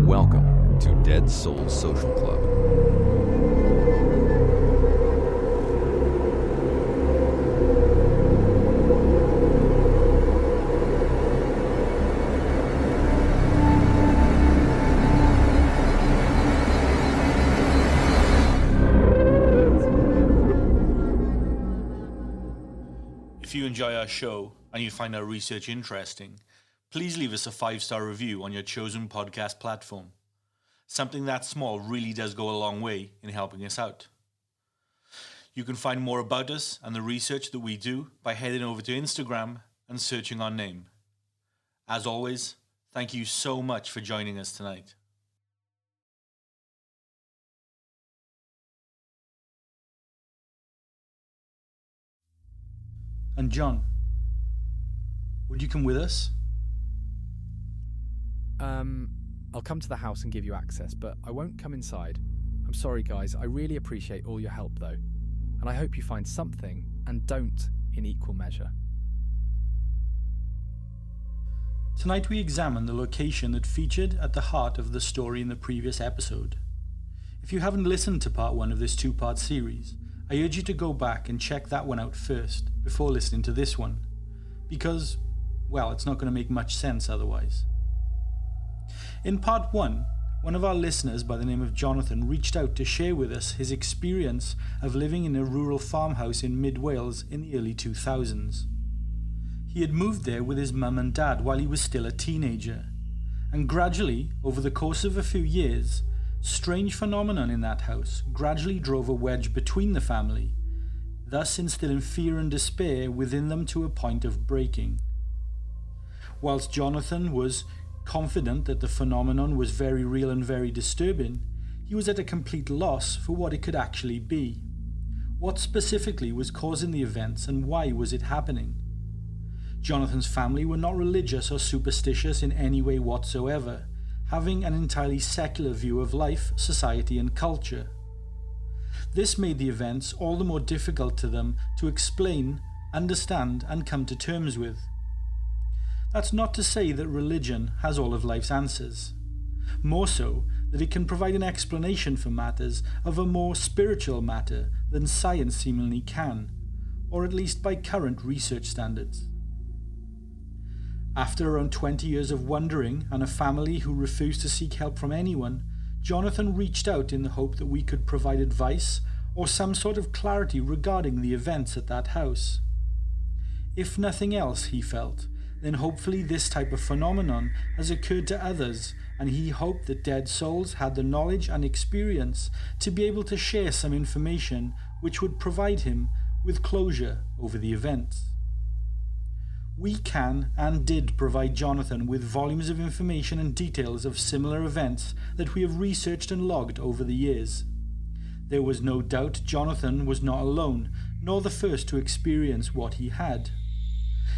Welcome to Dead Souls Social Club. If you enjoy our show and you find our research interesting, please leave us a 5-star review on your chosen podcast platform. Something that small really does go a long way in helping us out. You can find more about us and the research that we do by heading over to Instagram and searching our name. As always, thank you so much for joining us tonight. And John, would you come with us? I'll come to the house and give you access, but I won't come inside. I'm sorry, guys. I really appreciate all your help, though. And I hope you find something and don't in equal measure. Tonight we examine the location that featured at the heart of the story in the previous episode. If you haven't listened to part 1 of this 2-part series, I urge you to go back and check that one out first before listening to this one, because, well, it's not going to make much sense otherwise. In part 1, one of our listeners by the name of Jonathan reached out to share with us his experience of living in a rural farmhouse in mid-Wales in the early 2000s. He had moved there with his mum and dad while he was still a teenager, and gradually, over the course of a few years, strange phenomenon in that house gradually drove a wedge between the family, thus instilling fear and despair within them to a point of breaking. Whilst Jonathan was confident that the phenomenon was very real and very disturbing, he was at a complete loss for what it could actually be. What specifically was causing the events and why was it happening? Jonathan's family were not religious or superstitious in any way whatsoever, having an entirely secular view of life, society and culture. This made the events all the more difficult to them to explain, understand and come to terms with. That's not to say that religion has all of life's answers. More so, that it can provide an explanation for matters of a more spiritual matter than science seemingly can, or at least by current research standards. After around 20 years of wondering and a family who refused to seek help from anyone, Jonathan reached out in the hope that we could provide advice or some sort of clarity regarding the events at that house. If nothing else, he felt, then hopefully this type of phenomenon has occurred to others, and he hoped that Dead Souls had the knowledge and experience to be able to share some information which would provide him with closure over the events. We can and did provide Jonathan with volumes of information and details of similar events that we have researched and logged over the years. There was no doubt Jonathan was not alone, nor the first to experience what he had.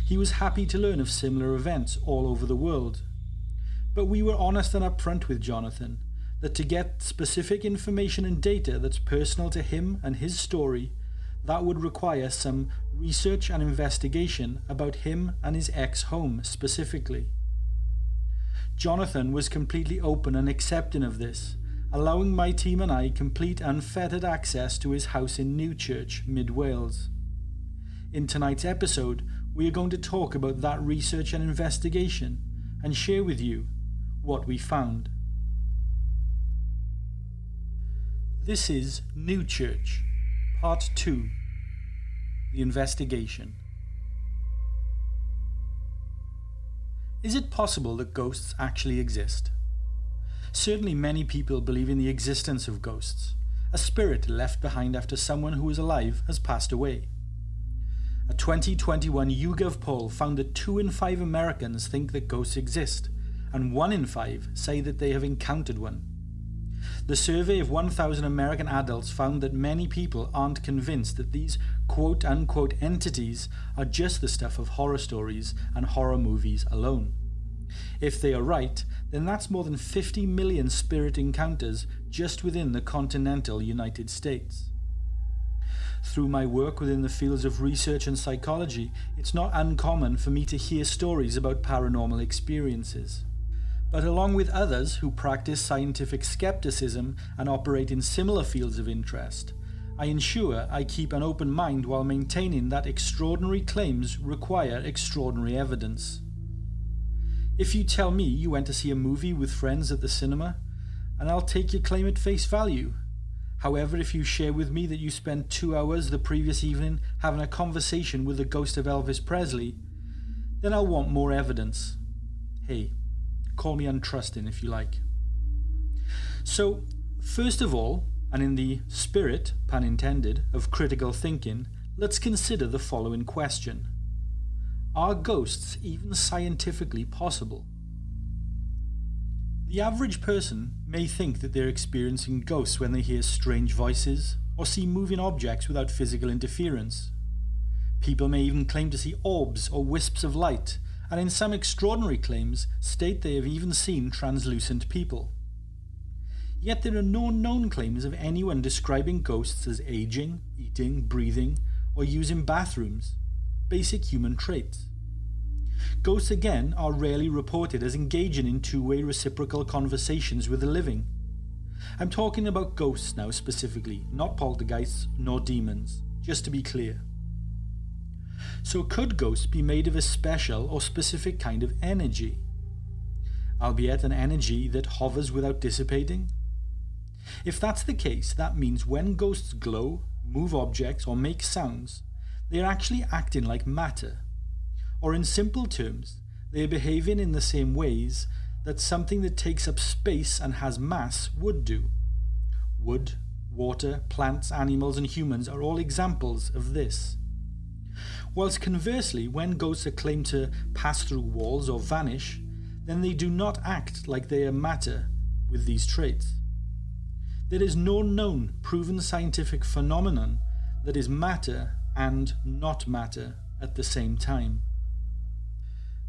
He was happy to learn of similar events all over the world. But we were honest and upfront with Jonathan, that to get specific information and data that's personal to him and his story, that would require some research and investigation about him and his ex-home specifically. Jonathan was completely open and accepting of this, allowing my team and I complete unfettered access to his house in Newchurch, mid-Wales. In tonight's episode, we are going to talk about that research and investigation and share with you what we found. This is Newchurch, Part 2, The Investigation. Is it possible that ghosts actually exist? Certainly many people believe in the existence of ghosts, a spirit left behind after someone who was alive has passed away. A 2021 YouGov poll found that 2 in 5 Americans think that ghosts exist, and 1 in 5 say that they have encountered one. The survey of 1,000 American adults found that many people aren't convinced that these quote-unquote entities are just the stuff of horror stories and horror movies alone. If they are right, then that's more than 50 million spirit encounters just within the continental United States. Through my work within the fields of research and psychology, it's not uncommon for me to hear stories about paranormal experiences. But along with others who practice scientific skepticism and operate in similar fields of interest, I ensure I keep an open mind while maintaining that extraordinary claims require extraordinary evidence. If you tell me you went to see a movie with friends at the cinema, and I'll take your claim at face value. However, if you share with me that you spent 2 hours the previous evening having a conversation with the ghost of Elvis Presley, then I'll want more evidence. Hey, call me untrusting if you like. So, first of all, and in the spirit, pun intended, of critical thinking, let's consider the following question. Are ghosts even scientifically possible? The average person may think that they're experiencing ghosts when they hear strange voices or see moving objects without physical interference. People may even claim to see orbs or wisps of light, and in some extraordinary claims state they have even seen translucent people. Yet there are no known claims of anyone describing ghosts as aging, eating, breathing, or using bathrooms, basic human traits. Ghosts again are rarely reported as engaging in two-way reciprocal conversations with the living. I'm talking about ghosts now specifically, not poltergeists nor demons, just to be clear. So could ghosts be made of a special or specific kind of energy? Albeit an energy that hovers without dissipating? If that's the case, that means when ghosts glow, move objects, or make sounds, they are actually acting like matter. Or in simple terms, they are behaving in the same ways that something that takes up space and has mass would do. Wood, water, plants, animals, and humans are all examples of this. Whilst conversely, when ghosts are claimed to pass through walls or vanish, then they do not act like they are matter with these traits. There is no known, proven scientific phenomenon that is matter and not matter at the same time.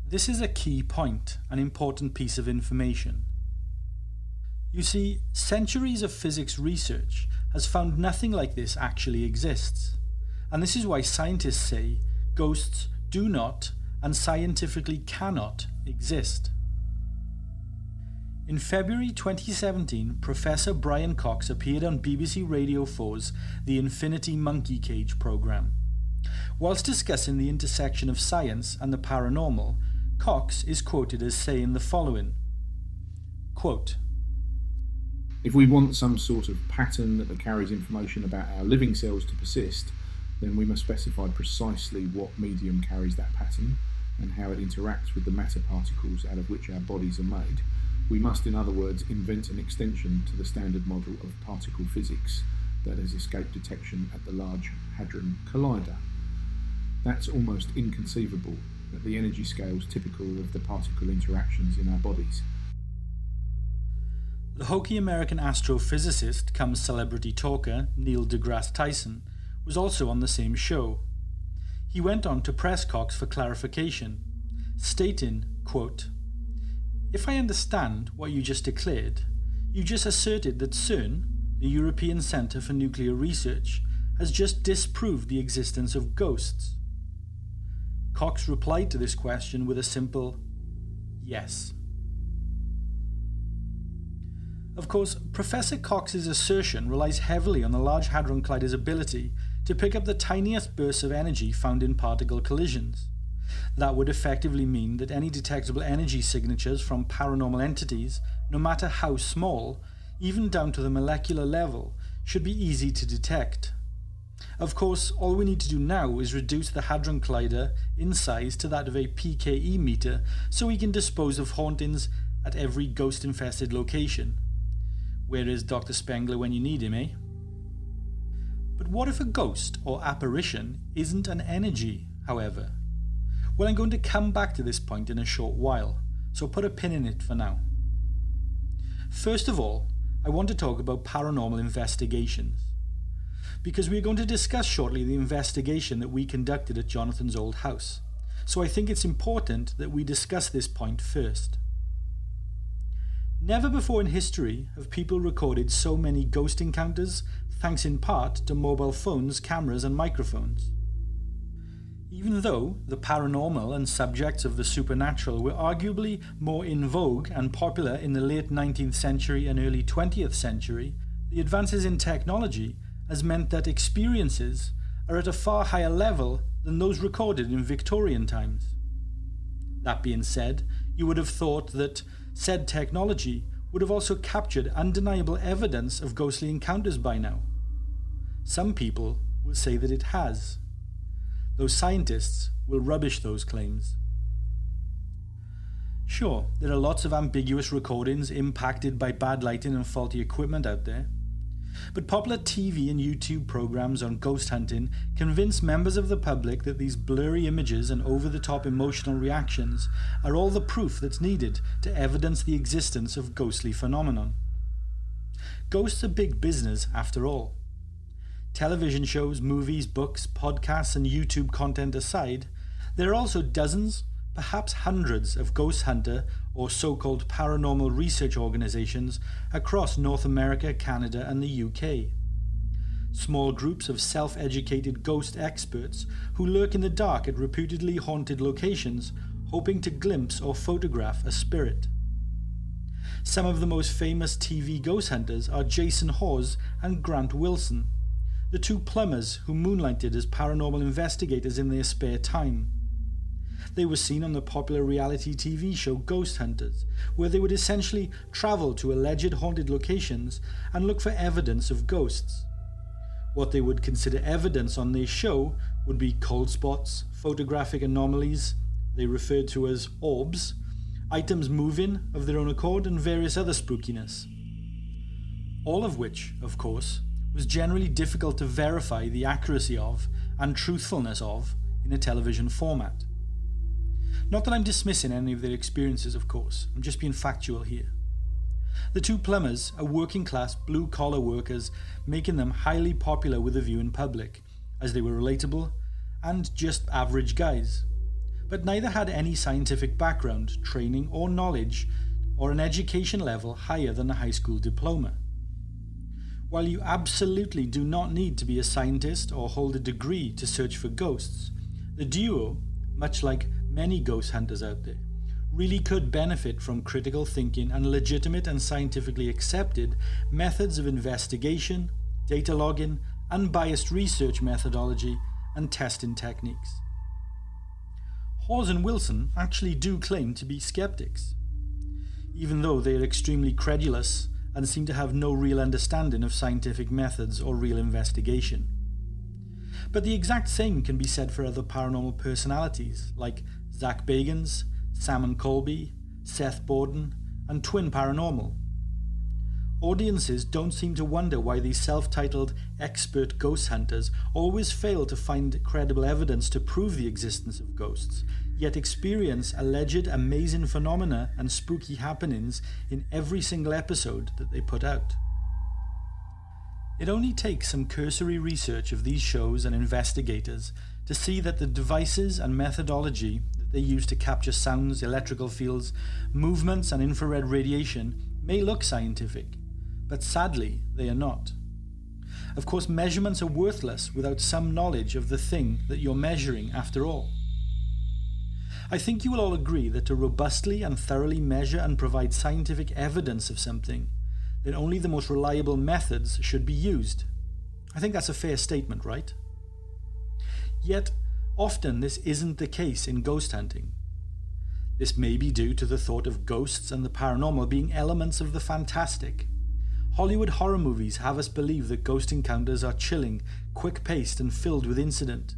This is a key point, an important piece of information. You see, centuries of physics research has found nothing like this actually exists, and this is why scientists say ghosts do not and scientifically cannot exist. In February 2017, Professor Brian Cox appeared on BBC Radio 4's The Infinity Monkey Cage programme. Whilst discussing the intersection of science and the paranormal, Cox is quoted as saying the following, quote, "If we want some sort of pattern that carries information about our living cells to persist, then we must specify precisely what medium carries that pattern and how it interacts with the matter particles out of which our bodies are made. We must, in other words, invent an extension to the standard model of particle physics that has escaped detection at the Large Hadron Collider. That's almost inconceivable at the energy scales typical of the particle interactions in our bodies." The hokey American astrophysicist come celebrity talker Neil deGrasse Tyson was also on the same show. He went on to press Cox for clarification, stating, quote, "If I understand what you just declared, you just asserted that CERN, the European Centre for Nuclear Research, has just disproved the existence of ghosts." Cox replied to this question with a simple yes. Of course, Professor Cox's assertion relies heavily on the Large Hadron Collider's ability to pick up the tiniest bursts of energy found in particle collisions. That would effectively mean that any detectable energy signatures from paranormal entities, no matter how small, even down to the molecular level, should be easy to detect. Of course, all we need to do now is reduce the Hadron Collider in size to that of a PKE meter so we can dispose of hauntings at every ghost-infested location. Where is Dr. Spengler when you need him, eh? But what if a ghost or apparition isn't an energy, however? Well, I'm going to come back to this point in a short while, so put a pin in it for now. First of all, I want to talk about paranormal investigations, because we're going to discuss shortly the investigation that we conducted at Jonathan's old house, so I think it's important that we discuss this point first. Never before in history have people recorded so many ghost encounters, thanks in part to mobile phones, cameras and microphones. Even though the paranormal and subjects of the supernatural were arguably more in vogue and popular in the late 19th century and early 20th century, the advances in technology has meant that experiences are at a far higher level than those recorded in Victorian times. That being said, you would have thought that said technology would have also captured undeniable evidence of ghostly encounters by now. Some people will say that it has, though scientists will rubbish those claims. Sure, there are lots of ambiguous recordings impacted by bad lighting and faulty equipment out there, but popular TV and YouTube programs on ghost hunting convince members of the public that these blurry images and over-the-top emotional reactions are all the proof that's needed to evidence the existence of ghostly phenomenon. Ghosts are big business after all. Television shows, movies, books, podcasts and YouTube content aside, there are also dozens, perhaps hundreds of ghost hunter or so-called paranormal research organizations across North America, Canada and the UK. Small groups of self-educated ghost experts who lurk in the dark at reputedly haunted locations, hoping to glimpse or photograph a spirit. Some of the most famous TV ghost hunters are Jason Hawes and Grant Wilson, the two plumbers who moonlighted as paranormal investigators in their spare time. They were seen on the popular reality TV show Ghost Hunters, where they would essentially travel to alleged haunted locations and look for evidence of ghosts. What they would consider evidence on their show would be cold spots, photographic anomalies, they referred to as orbs, items moving of their own accord, and various other spookiness. All of which, of course, was generally difficult to verify the accuracy of and truthfulness of in a television format. Not that I'm dismissing any of their experiences, of course, I'm just being factual here. The two plumbers are working-class, blue-collar workers, making them highly popular with the viewing public, as they were relatable and just average guys. But neither had any scientific background, training or knowledge, or an education level higher than a high school diploma. While you absolutely do not need to be a scientist or hold a degree to search for ghosts, the duo, much like many ghost hunters out there, really could benefit from critical thinking and legitimate and scientifically accepted methods of investigation, data logging, unbiased research methodology, and testing techniques. Hawes and Wilson actually do claim to be skeptics, even though they are extremely credulous and seem to have no real understanding of scientific methods or real investigation. But the exact same can be said for other paranormal personalities like Zach Bagans, Sam Colby, Seth Borden, and Twin Paranormal. Audiences don't seem to wonder why these self-titled expert ghost hunters always fail to find credible evidence to prove the existence of ghosts, yet experience alleged amazing phenomena and spooky happenings in every single episode that they put out. It only takes some cursory research of these shows and investigators to see that the devices and methodology that they use to capture sounds, electrical fields, movements and infrared radiation may look scientific, but sadly they are not. Of course, measurements are worthless without some knowledge of the thing that you're measuring after all. I think you will all agree that to robustly and thoroughly measure and provide scientific evidence of something, then only the most reliable methods should be used. I think that's a fair statement, right? Yet, often this isn't the case in ghost hunting. This may be due to the thought of ghosts and the paranormal being elements of the fantastic. Hollywood horror movies have us believe that ghost encounters are chilling, quick-paced and filled with incident.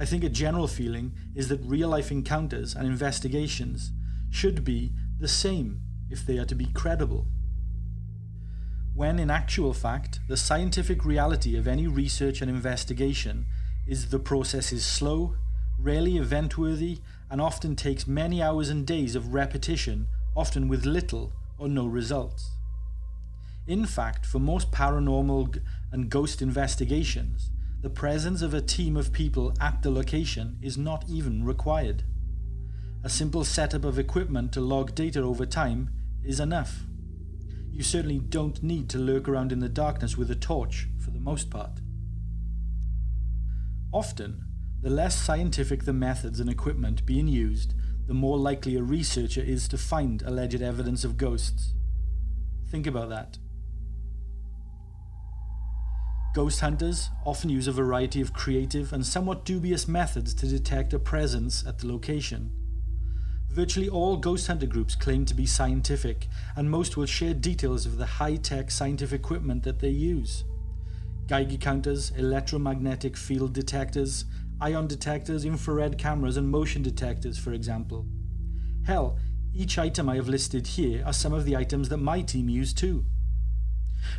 I think a general feeling is that real-life encounters and investigations should be the same if they are to be credible. When in actual fact, the scientific reality of any research and investigation is the process is slow, rarely event-worthy, and often takes many hours and days of repetition, often with little or no results. In fact, for most paranormal and ghost investigations, the presence of a team of people at the location is not even required. A simple setup of equipment to log data over time is enough. You certainly don't need to lurk around in the darkness with a torch for the most part. Often, the less scientific the methods and equipment being used, the more likely a researcher is to find alleged evidence of ghosts. Think about that. Ghost hunters often use a variety of creative and somewhat dubious methods to detect a presence at the location. Virtually all ghost hunter groups claim to be scientific, and most will share details of the high-tech scientific equipment that they use. Geiger counters, electromagnetic field detectors, ion detectors, infrared cameras and motion detectors, for example. Hell, each item I have listed here are some of the items that my team use too.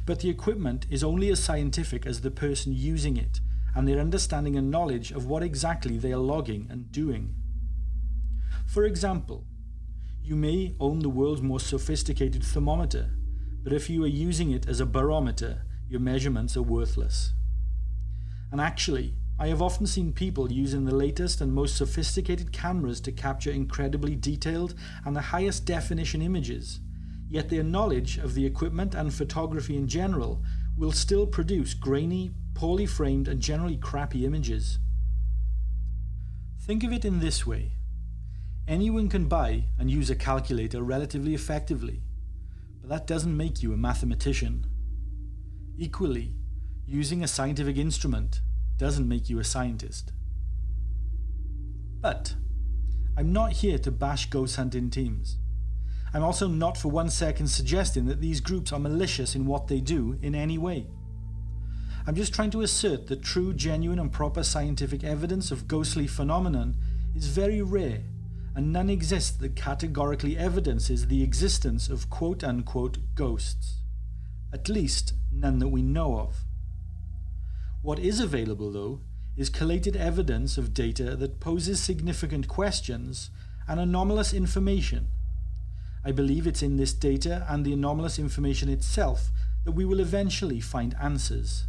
But the equipment is only as scientific as the person using it and their understanding and knowledge of what exactly they are logging and doing. For example, you may own the world's most sophisticated thermometer, but if you are using it as a barometer, your measurements are worthless. And actually, I have often seen people using the latest and most sophisticated cameras to capture incredibly detailed and the highest definition images, yet their knowledge of the equipment and photography in general will still produce grainy, poorly framed and generally crappy images. Think of it in this way. Anyone can buy and use a calculator relatively effectively, but that doesn't make you a mathematician. Equally, using a scientific instrument doesn't make you a scientist. But I'm not here to bash ghost hunting teams. I'm also not for 1 second suggesting that these groups are malicious in what they do in any way. I'm just trying to assert that true, genuine and proper scientific evidence of ghostly phenomenon is very rare, and none exists that categorically evidences the existence of quote-unquote ghosts. At least, none that we know of. What is available, though, is collated evidence of data that poses significant questions and anomalous information. I believe it's in this data and the anomalous information itself that we will eventually find answers.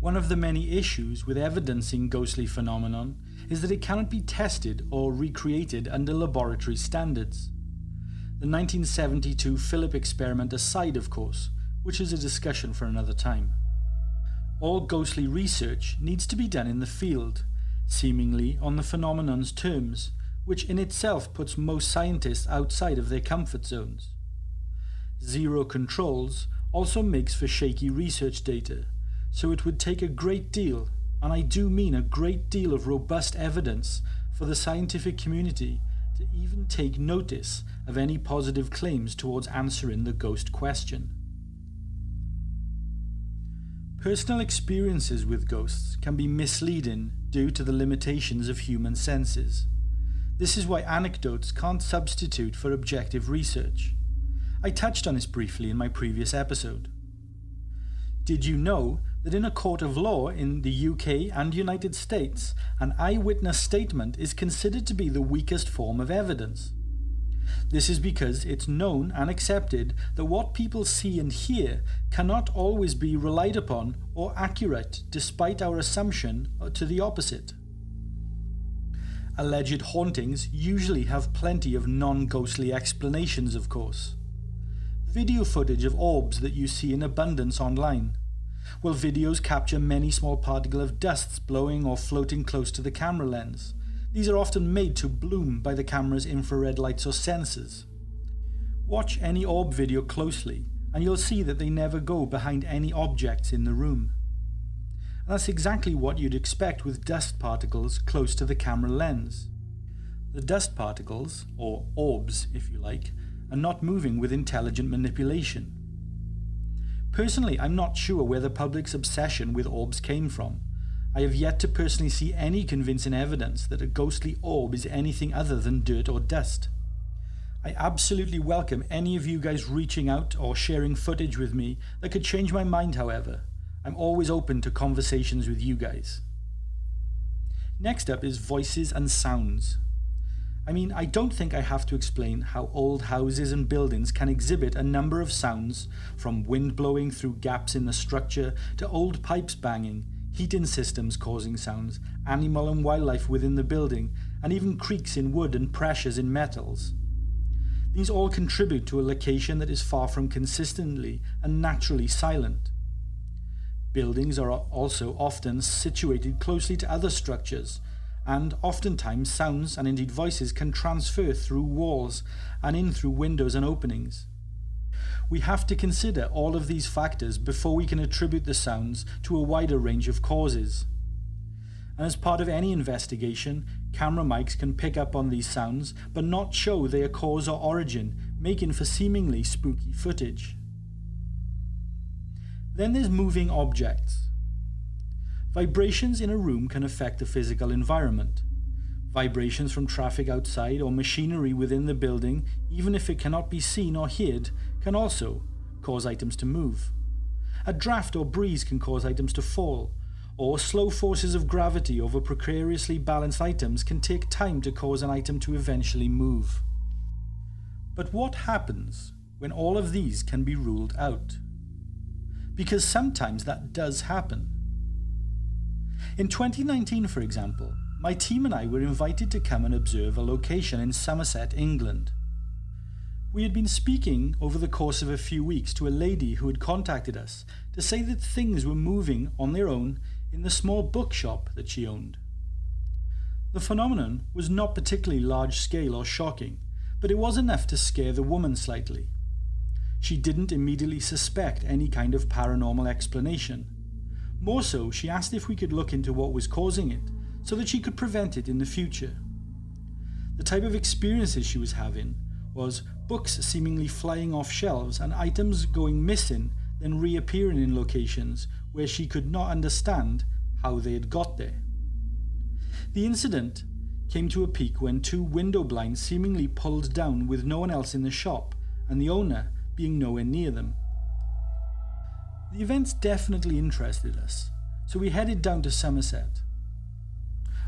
One of the many issues with evidencing ghostly phenomenon is that it cannot be tested or recreated under laboratory standards. The 1972 Philip experiment aside, of course, which is a discussion for another time. All ghostly research needs to be done in the field, seemingly on the phenomenon's terms, which in itself puts most scientists outside of their comfort zones. Zero controls also makes for shaky research data, so it would take a great deal, and I do mean a great deal of robust evidence for the scientific community to even take notice of any positive claims towards answering the ghost question. Personal experiences with ghosts can be misleading due to the limitations of human senses. This is why anecdotes can't substitute for objective research. I touched on this briefly in my previous episode. Did you know that in a court of law in the UK and United States, an eyewitness statement is considered to be the weakest form of evidence? This is because it's known and accepted that what people see and hear cannot always be relied upon or accurate, despite our assumption to the opposite. Alleged hauntings usually have plenty of non-ghostly explanations, of course. Video footage of orbs that you see in abundance online. Well, videos capture many small particles of dusts blowing or floating close to the camera lens. These are often made to bloom by the camera's infrared lights or sensors. Watch any orb video closely and you'll see that they never go behind any objects in the room. And that's exactly what you'd expect with dust particles close to the camera lens. The dust particles, or orbs if you like, are not moving with intelligent manipulation. Personally, I'm not sure where the public's obsession with orbs came from. I have yet to personally see any convincing evidence that a ghostly orb is anything other than dirt or dust. I absolutely welcome any of you guys reaching out or sharing footage with me that could change my mind, however. I'm always open to conversations with you guys. Next up is voices and sounds. I mean, I don't think I have to explain how old houses and buildings can exhibit a number of sounds, from wind blowing through gaps in the structure to old pipes banging, heating systems causing sounds, animal and wildlife within the building, and even creaks in wood and pressures in metals. These all contribute to a location that is far from consistently and naturally silent. Buildings are also often situated closely to other structures, and oftentimes sounds and indeed voices can transfer through walls and in through windows and openings. We have to consider all of these factors before we can attribute the sounds to a wider range of causes. And as part of any investigation, camera mics can pick up on these sounds but not show their cause or origin, making for seemingly spooky footage. Then there's moving objects. Vibrations in a room can affect the physical environment. Vibrations from traffic outside or machinery within the building, even if it cannot be seen or heard, can also cause items to move. A draft or breeze can cause items to fall, or slow forces of gravity over precariously balanced items can take time to cause an item to eventually move. But what happens when all of these can be ruled out? Because sometimes that does happen. In 2019, for example, my team and I were invited to come and observe a location in Somerset, England. We had been speaking over the course of a few weeks to a lady who had contacted us to say that things were moving on their own in the small bookshop that she owned. The phenomenon was not particularly large scale or shocking, but it was enough to scare the woman slightly. She didn't immediately suspect any kind of paranormal explanation. More so, she asked if we could look into what was causing it, so that she could prevent it in the future. The type of experiences she was having was books seemingly flying off shelves and items going missing, then reappearing in locations where she could not understand how they had got there. The incident came to a peak when 2 window blinds seemingly pulled down with no one else in the shop and the owner being nowhere near them. The events definitely interested us, so we headed down to Somerset.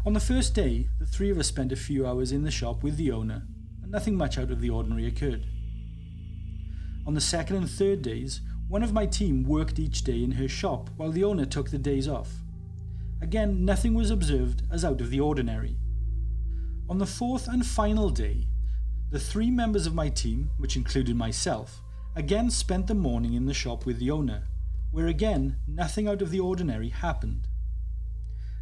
On the first day, the 3 of us spent a few hours in the shop with the owner, and nothing much out of the ordinary occurred. On the second and third days, one of my team worked each day in her shop while the owner took the days off. Again, nothing was observed as out of the ordinary. On the 4th and final day, the 3 members of my team, which included myself, again spent the morning in the shop with the owner, where again nothing out of the ordinary happened.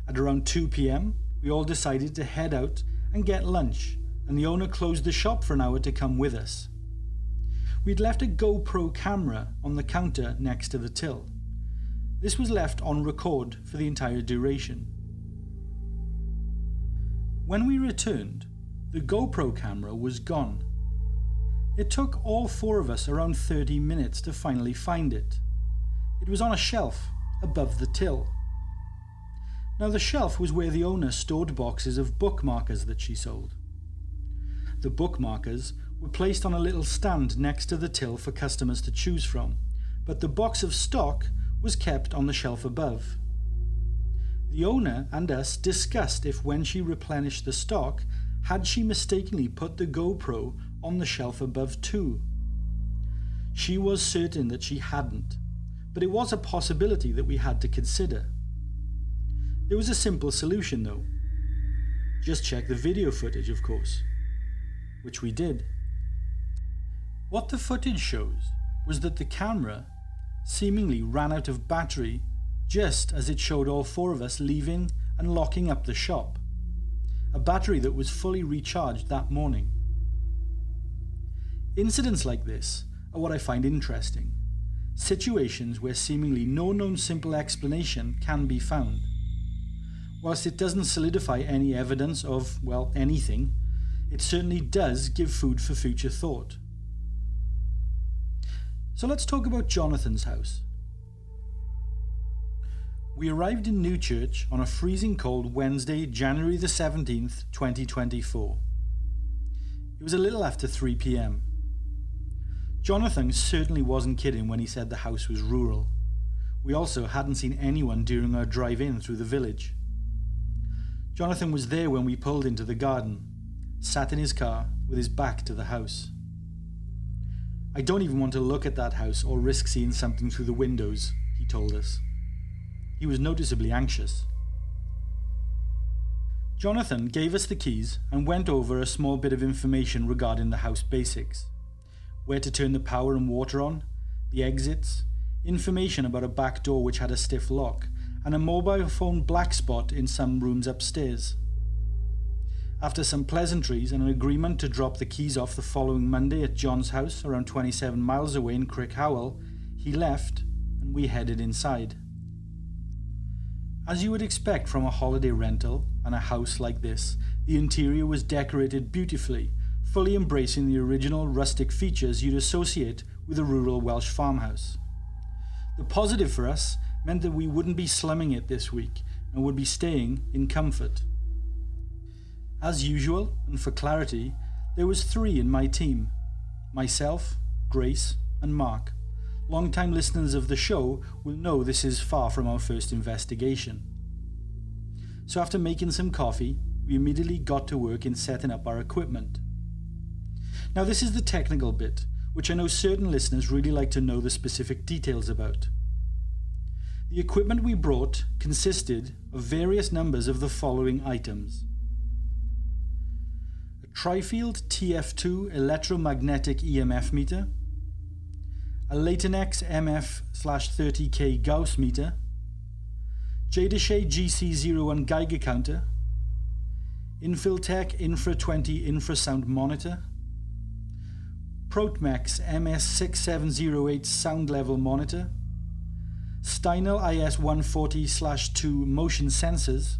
At around 2 p.m, we all decided to head out and get lunch, and the owner closed the shop for an hour to come with us. We'd left a GoPro camera on the counter next to the till. This was left on record for the entire duration. When we returned, the GoPro camera was gone. It took all 4 of us around 30 minutes to finally find it. It was on a shelf above the till. Now the shelf was where the owner stored boxes of bookmarkers that she sold. The bookmarkers were placed on a little stand next to the till for customers to choose from, but the box of stock was kept on the shelf above. The owner and us discussed if when she replenished the stock, had she mistakenly put the GoPro on the shelf above too. She was certain that she hadn't, but it was a possibility that we had to consider. There was a simple solution though. Just check the video footage, of course, which we did. What the footage shows was that the camera seemingly ran out of battery just as it showed all 4 of us leaving and locking up the shop, a battery that was fully recharged that morning. Incidents like this are what I find interesting, situations where seemingly no known simple explanation can be found. Whilst it doesn't solidify any evidence of, well, anything, it certainly does give food for future thought. So let's talk about Jonathan's house. We arrived in Newchurch on a freezing cold Wednesday, January the 17th, 2024. It was a little after 3 p.m. Jonathan certainly wasn't kidding when he said the house was rural. We also hadn't seen anyone during our drive-in through the village. Jonathan was there when we pulled into the garden, sat in his car with his back to the house. I don't even want to look at that house or risk seeing something through the windows, he told us. He was noticeably anxious. Jonathan gave us the keys and went over a small bit of information regarding the house basics. Where to turn the power and water on, the exits, information about a back door which had a stiff lock, and a mobile phone black spot in some rooms upstairs. After some pleasantries and an agreement to drop the keys off the following Monday at John's house around 27 miles away in Crickhowell, he left and we headed inside. As you would expect from a holiday rental and a house like this, the interior was decorated beautifully, fully embracing the original rustic features you'd associate with a rural Welsh farmhouse. The positive for us meant that we wouldn't be slumming it this week and would be staying in comfort. As usual, and for clarity, there was 3 in my team: myself, Grace, and Mark. Long-time listeners of the show will know this is far from our first investigation. So after making some coffee, we immediately got to work in setting up our equipment. Now this is the technical bit, which I know certain listeners really like to know the specific details about. The equipment we brought consisted of various numbers of the following items: a Trifield TF2 electromagnetic EMF meter, a Latonex MF/30K Gauss meter, Jadashay GC01 Geiger counter, Infiltech Infra 20 infrasound monitor, Protmex MS6708 sound level monitor, Steinel IS140/2 motion sensors,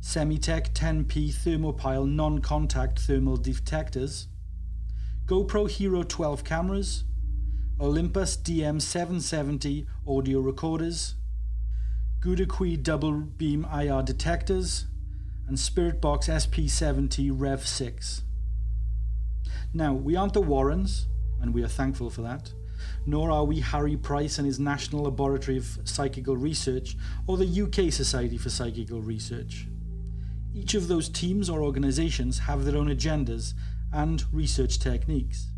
Semitech 10P thermopile non-contact thermal detectors, GoPro Hero 12 cameras, Olympus DM770 audio recorders, Gudakui double beam IR detectors, and Spiritbox SP70 Rev 6. Now, we aren't the Warrens, and we are thankful for that, nor are we Harry Price and his National Laboratory of Psychical Research or the UK Society for Psychical Research. Each of those teams or organisations have their own agendas and research techniques.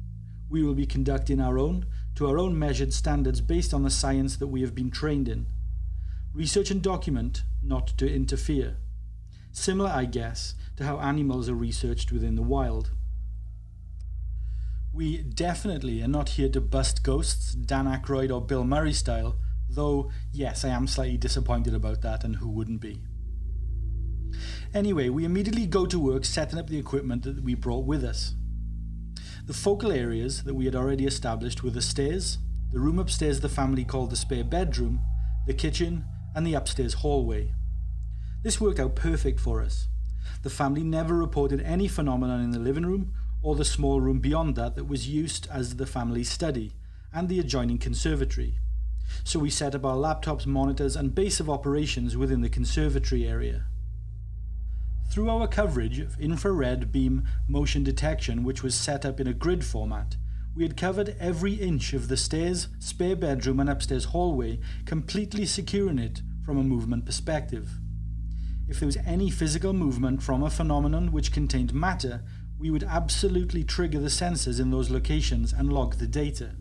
We will be conducting our own, to our own measured standards based on the science that we have been trained in. Research and document, not to interfere. Similar, I guess, to how animals are researched within the wild. We definitely are not here to bust ghosts, Dan Aykroyd or Bill Murray style, though, yes, I am slightly disappointed about that, and who wouldn't be. Anyway, we immediately go to work setting up the equipment that we brought with us. The focal areas that we had already established were the stairs, the room upstairs the family called the spare bedroom, the kitchen, and the upstairs hallway. This worked out perfect for us. The family never reported any phenomenon in the living room or the small room beyond that was used as the family study and the adjoining conservatory. So we set up our laptops, monitors, and base of operations within the conservatory area. Through our coverage of infrared beam motion detection, which was set up in a grid format, we had covered every inch of the stairs, spare bedroom, and upstairs hallway, completely securing it from a movement perspective. If there was any physical movement from a phenomenon which contained matter, we would absolutely trigger the sensors in those locations and log the data.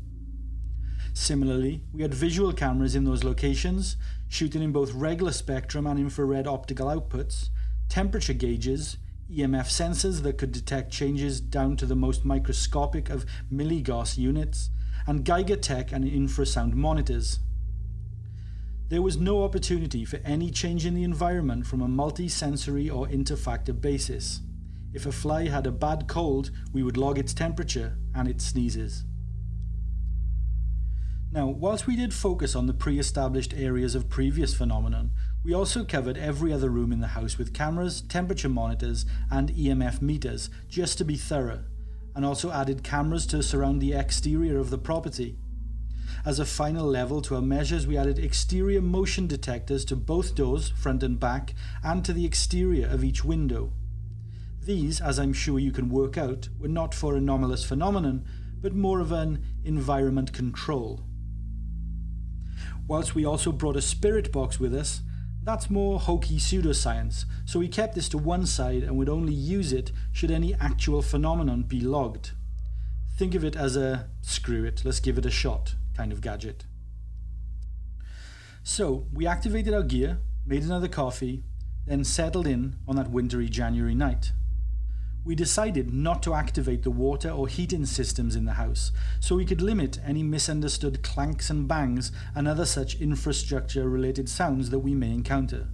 Similarly, we had visual cameras in those locations, shooting in both regular spectrum and infrared optical outputs, temperature gauges, EMF sensors that could detect changes down to the most microscopic of milligauss units, and Geiger tech and infrasound monitors. There was no opportunity for any change in the environment from a multi-sensory or interfactor basis. If a fly had a bad cold, we would log its temperature and its sneezes. Now, whilst we did focus on the pre-established areas of previous phenomenon, we also covered every other room in the house with cameras, temperature monitors, and EMF meters, just to be thorough, and also added cameras to surround the exterior of the property. As a final level to our measures, we added exterior motion detectors to both doors, front and back, and to the exterior of each window. These, as I'm sure you can work out, were not for anomalous phenomenon, but more of an environment control. Whilst we also brought a spirit box with us, that's more hokey pseudoscience, so we kept this to one side and would only use it should any actual phenomenon be logged. Think of it as a screw it, let's give it a shot kind of gadget. So we activated our gear, made another coffee, then settled in on that wintry January night. we decided not to activate the water or heating systems in the house so we could limit any misunderstood clanks and bangs and other such infrastructure-related sounds that we may encounter.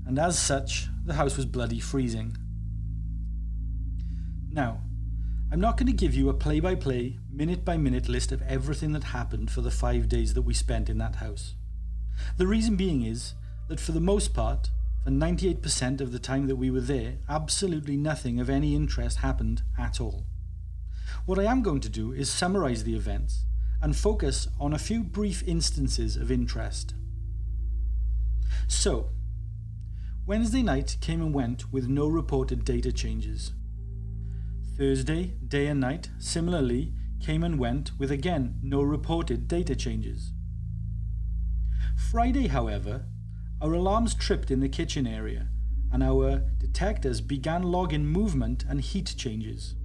And as such, the house was bloody freezing. Now, I'm not going to give you a play-by-play, minute-by-minute list of everything that happened for the 5 days that we spent in that house. The reason being is that for the most part, for 98% of the time that we were there, absolutely nothing of any interest happened at all. What I am going to do is summarise the events and focus on a few brief instances of interest. So, Wednesday night came and went with no reported data changes. Thursday, day and night, similarly, came and went with again no reported data changes. Friday, however, our alarms tripped in the kitchen area and our detectors began logging movement and heat changes.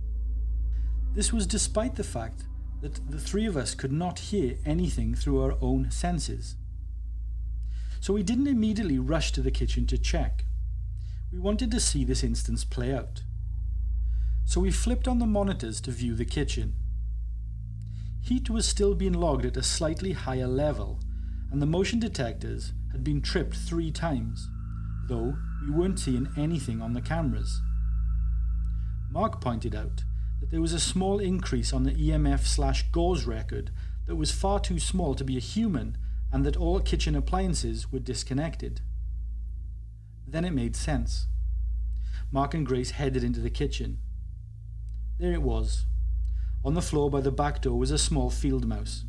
This was despite the fact that the three of us could not hear anything through our own senses. So we didn't immediately rush to the kitchen to check. We wanted to see this instance play out. So we flipped on the monitors to view the kitchen. Heat was still being logged at a slightly higher level, and the motion detectors had been tripped 3 times, though we weren't seeing anything on the cameras. Mark pointed out that there was a small increase on the EMF/Gauss record that was far too small to be a human, and that all kitchen appliances were disconnected. Then it made sense. Mark and Grace headed into the kitchen. There it was. On the floor by the back door was a small field mouse.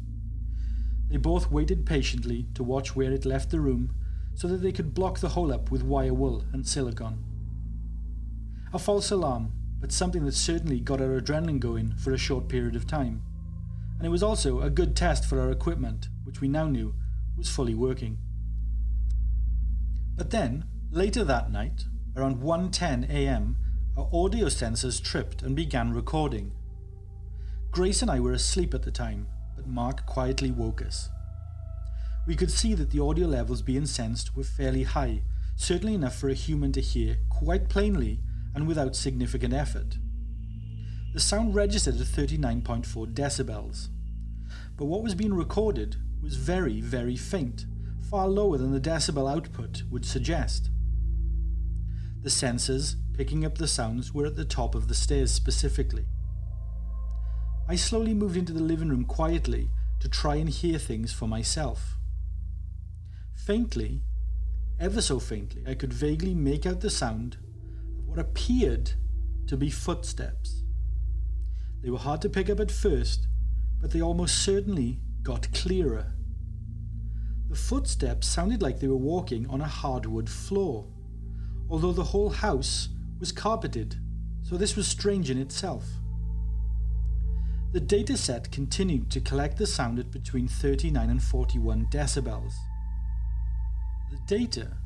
They both waited patiently to watch where it left the room so that they could block the hole up with wire wool and silicone. A false alarm, but something that certainly got our adrenaline going for a short period of time. And it was also a good test for our equipment, which we now knew was fully working. But then, later that night, around 1:10 a.m, our audio sensors tripped and began recording. Grace and I were asleep at the time, but Mark quietly woke us. We could see that the audio levels being sensed were fairly high, certainly enough for a human to hear quite plainly and without significant effort. The sound registered at 39.4 decibels, but what was being recorded was very, very faint, far lower than the decibel output would suggest. The sensors picking up the sounds were at the top of the stairs specifically. I slowly moved into the living room quietly to try and hear things for myself. Faintly, ever so faintly, I could vaguely make out the sound of what appeared to be footsteps. They were hard to pick up at first, but they almost certainly got clearer. The footsteps sounded like they were walking on a hardwood floor, although the whole house was carpeted, so this was strange in itself. The dataset continued to collect the sound at between 39 and 41 decibels. The data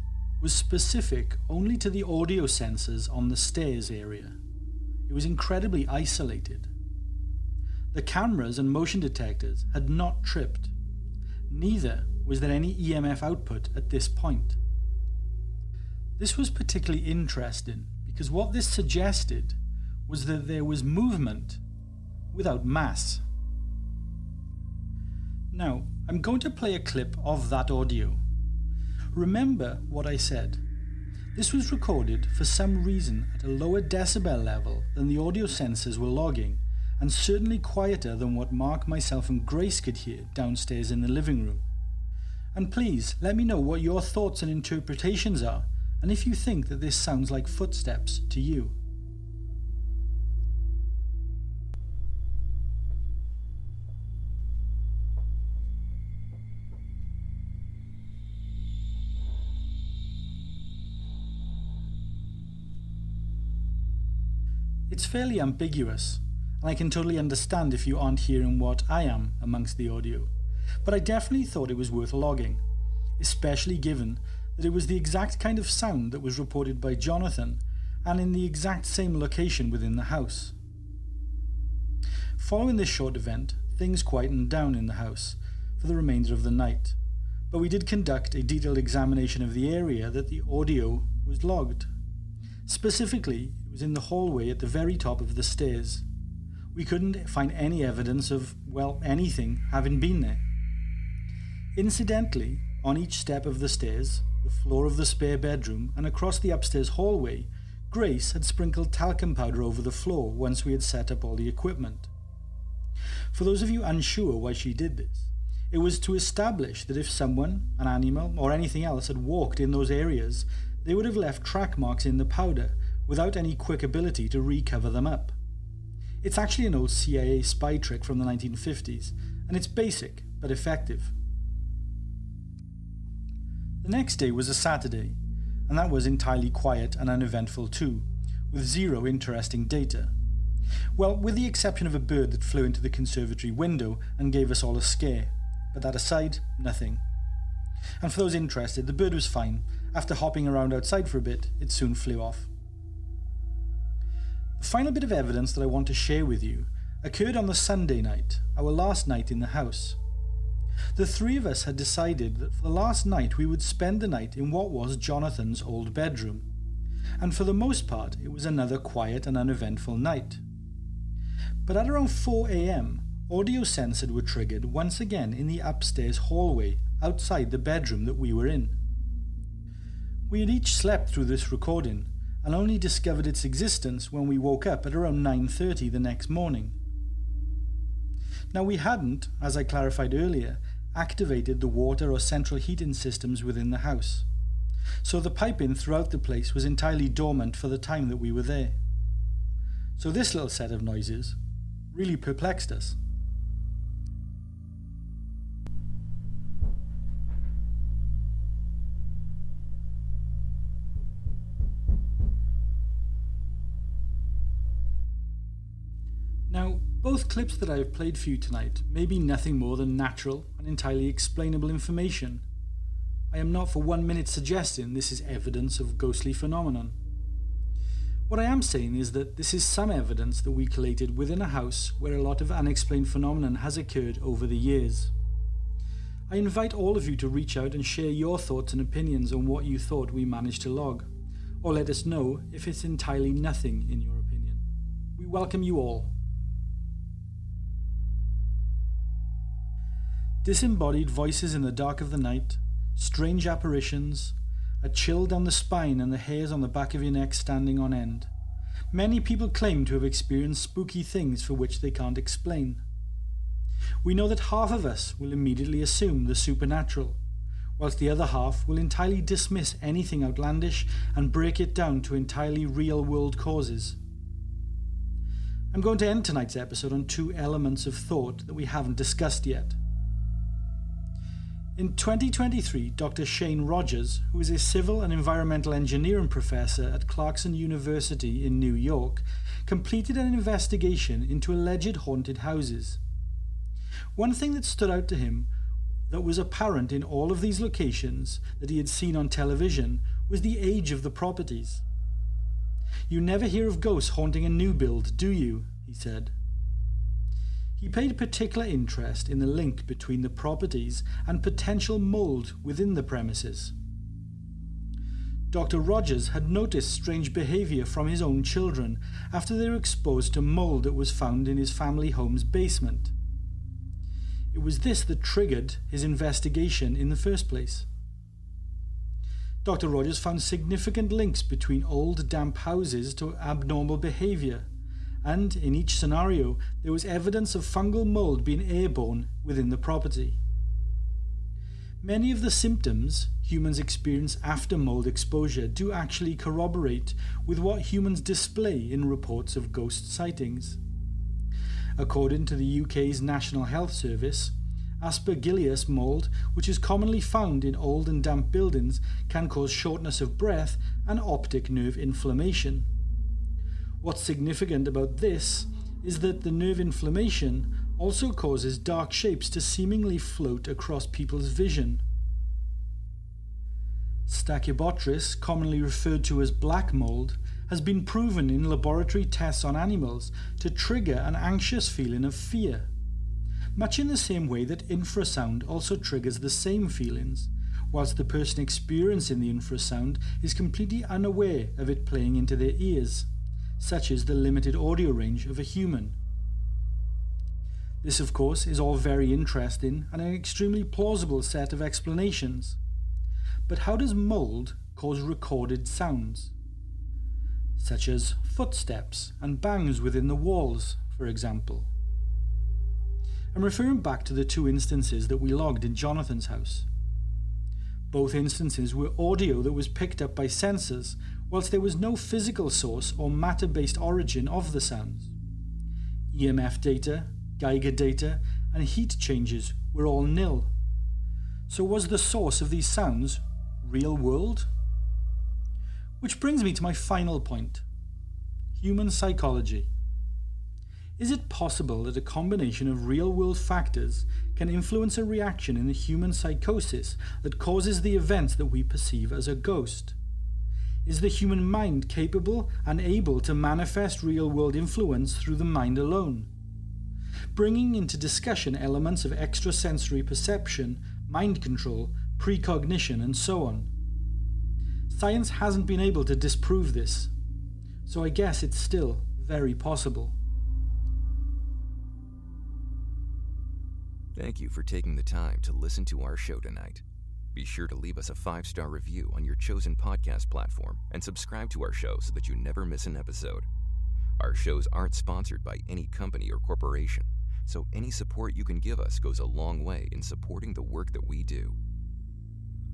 was specific only to the audio sensors on the stairs area. It was incredibly isolated. The cameras and motion detectors had not tripped. Neither was there any EMF output at this point. This was particularly interesting because what this suggested was that there was movement without mass. Now, I'm going to play a clip of that audio. Remember what I said. This was recorded for some reason at a lower decibel level than the audio sensors were logging, and certainly quieter than what Mark, myself and Grace could hear downstairs in the living room. And please let me know what your thoughts and interpretations are, and if you think that this sounds like footsteps to you. It's fairly ambiguous, and I can totally understand if you aren't hearing what I am amongst the audio, but I definitely thought it was worth logging, especially given that it was the exact kind of sound that was reported by Jonathan and in the exact same location within the house. Following this short event, things quietened down in the house for the remainder of the night, but we did conduct a detailed examination of the area that the audio was logged. Specifically, it was in the hallway at the very top of the stairs. We couldn't find any evidence of, well, anything having been there. Incidentally, on each step of the stairs, the floor of the spare bedroom, and across the upstairs hallway, Grace had sprinkled talcum powder over the floor once we had set up all the equipment. For those of you unsure why she did this, it was to establish that if someone, an animal, or anything else had walked in those areas, they would have left track marks in the powder without any quick ability to recover them up. It's actually an old CIA spy trick from the 1950s, and it's basic but effective. The next day was a Saturday, and that was entirely quiet and uneventful too, with zero interesting data. Well, with the exception of a bird that flew into the conservatory window and gave us all a scare, but that aside, nothing. And for those interested, the bird was fine. After hopping around outside for a bit, it soon flew off. The final bit of evidence that I want to share with you occurred on the Sunday night, our last night in the house. The three of us had decided that for the last night we would spend the night in what was Jonathan's old bedroom, and for the most part it was another quiet and uneventful night. But at around 4 a.m, audio sensors were triggered once again in the upstairs hallway outside the bedroom that we were in. We had each slept through this recording and only discovered its existence when we woke up at around 9:30 the next morning. Now we hadn't, as I clarified earlier, activated the water or central heating systems within the house, so the piping throughout the place was entirely dormant for the time that we were there. So this little set of noises really perplexed us. Now, both clips that I have played for you tonight may be nothing more than natural and entirely explainable information. I am not for 1 minute suggesting this is evidence of ghostly phenomenon. What I am saying is that this is some evidence that we collated within a house where a lot of unexplained phenomenon has occurred over the years. I invite all of you to reach out and share your thoughts and opinions on what you thought we managed to log, or let us know if it's entirely nothing in your opinion. We welcome you all. Disembodied voices in the dark of the night, strange apparitions, a chill down the spine and the hairs on the back of your neck standing on end. Many people claim to have experienced spooky things for which they can't explain. We know that half of us will immediately assume the supernatural, whilst the other half will entirely dismiss anything outlandish and break it down to entirely real-world causes. I'm going to end tonight's episode on two elements of thought that we haven't discussed yet. In 2023, Dr. Shane Rogers, who is a civil and environmental engineering professor at Clarkson University in New York, completed an investigation into alleged haunted houses. One thing that stood out to him that was apparent in all of these locations that he had seen on television was the age of the properties. "You never hear of ghosts haunting a new build, do you?" he said. He paid particular interest in the link between the properties and potential mould within the premises. Dr. Rogers had noticed strange behaviour from his own children after they were exposed to mould that was found in his family home's basement. It was this that triggered his investigation in the first place. Dr. Rogers found significant links between old damp houses to abnormal behaviour, and in each scenario there was evidence of fungal mould being airborne within the property. Many of the symptoms humans experience after mould exposure do actually corroborate with what humans display in reports of ghost sightings. According to the UK's National Health Service, Aspergillus mould, which is commonly found in old and damp buildings, can cause shortness of breath and optic nerve inflammation. What's significant about this is that the nerve inflammation also causes dark shapes to seemingly float across people's vision. Stachybotrys, commonly referred to as black mold, has been proven in laboratory tests on animals to trigger an anxious feeling of fear, much in the same way that infrasound also triggers the same feelings, whilst the person experiencing the infrasound is completely unaware of it playing into their ears, such as the limited audio range of a human. This, of course, is all very interesting and an extremely plausible set of explanations. But how does mold cause recorded sounds, such as footsteps and bangs within the walls, for example? I'm referring back to the 2 instances that we logged in Jonathan's house. Both instances were audio that was picked up by sensors, whilst there was no physical source or matter-based origin of the sounds. EMF data, Geiger data, and heat changes were all nil. So was the source of these sounds real world? Which brings me to my final point: human psychology. Is it possible that a combination of real-world factors can influence a reaction in the human psychosis that causes the events that we perceive as a ghost? Is the human mind capable and able to manifest real-world influence through the mind alone? Bringing into discussion elements of extrasensory perception, mind control, precognition, and so on. Science hasn't been able to disprove this, so I guess it's still very possible. Thank you for taking the time to listen to our show tonight. Be sure to leave us a 5-star review on your chosen podcast platform and subscribe to our show so that you never miss an episode. Our shows aren't sponsored by any company or corporation, so any support you can give us goes a long way in supporting the work that we do.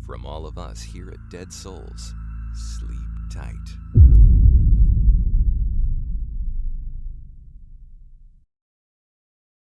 From all of us here at Dead Souls, sleep tight.